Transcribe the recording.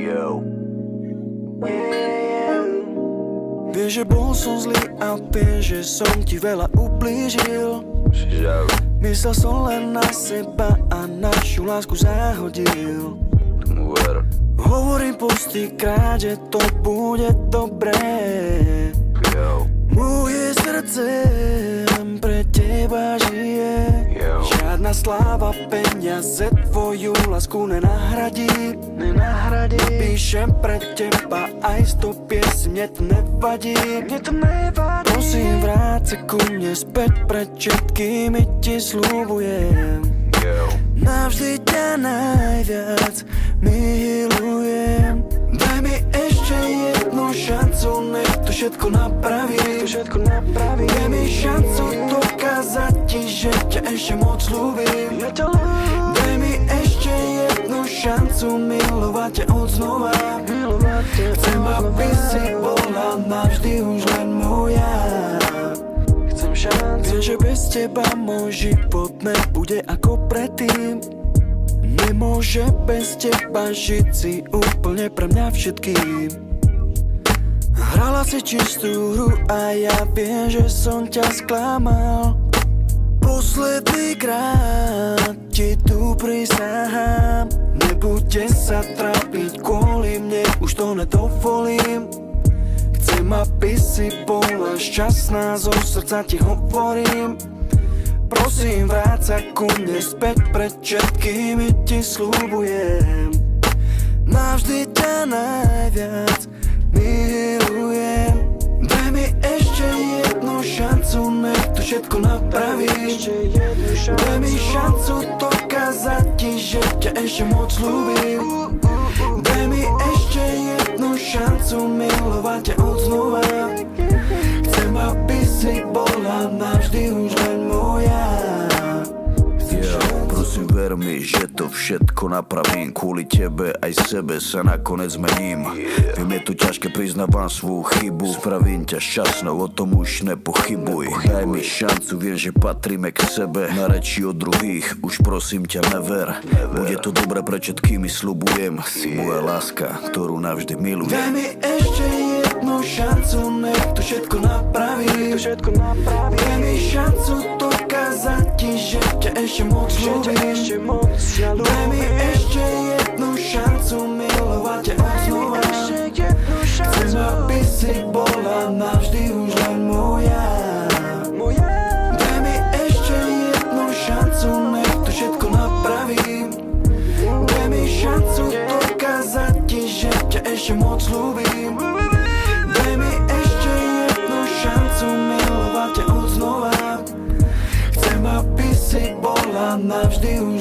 Yo. Vieš, že bol som zlý a vieš, že som ti veľa ublížil. Myslel som len na seba a našu lásku zahodil. Tomu ver. Hovorím pustýkrát, že to bude dobré. Yo. Moje srdce pre teba žije. Yo. Žiadna sláva, peniaze tvoju lásku nenahradí. Napíšem pre teba aj 100 piesň, mne to nevadí. Prosím, vráť sa ku mne späť, pred všetkými ti sľubujem. Yo. Navždy ťa najviac milujem. Daj mi ešte jednu šancu, nech to všetko napraví. Daj mi šancu dokázať ti, že ťa ešte moc ľúbim. Daj mi ešte jednu šancu milovať ťa odznova. Chcem, aby si bola navždy už len moja. Viem, že bez teba môj život nebude ako predtým. Nemôže bez teba žiť si úplne pre mňa všetkým. Hrala si čistú hru a ja viem, že som ťa sklamal. Posledný krát ti tu prisahám. Nebude sa trápiť kvôli mne, už to nedovolím. Chcem, aby si bola šťastná, zo srdca ti hovorím. Prosím, vráť sa ku mne späť, pred všetkými ti sľubujem. Navždy ťa najviac milujem. Daj mi ešte jednu šancu, nech to všetko napravíš. Daj mi šancu dokázať ti, že ťa ešte moc ľúbim. Daj mi ešte jednu šancu milovať ťa odznova. Chcem, aby si bola navždy už len moja. Prosím, ver mi, že to všetko napravím. Kvôli tebe aj sebe sa nakoniec zmením. Viem, je to ťažké, priznávam svoju chybu. Spravím ťa šťastnou, o tom už nepochybuj. Daj mi šancu, viem, že patríme k sebe. Na reči o druhých, už prosím ťa never. Bude to dobré pre všetkými, sľubujem. Si moja láska, ktorú navždy milujem. Daj mi ešte jednu šancu, nech to všetko napraví. Daj mi šancu dokázať ti, že ťa ešte moc ľúbim. Daj mi ešte jednu šancu milovať ťa odznova. Chcem, aby si bola navždy už len moja. Daj mi ešte jednu šancu, nech to všetko napravím. Daj mi šancu dokázať ti, že ťa ešte moc ľúbim. Daj mi ešte jednu šancu milovať ťa odznova. Chcem, aby si bola navždy už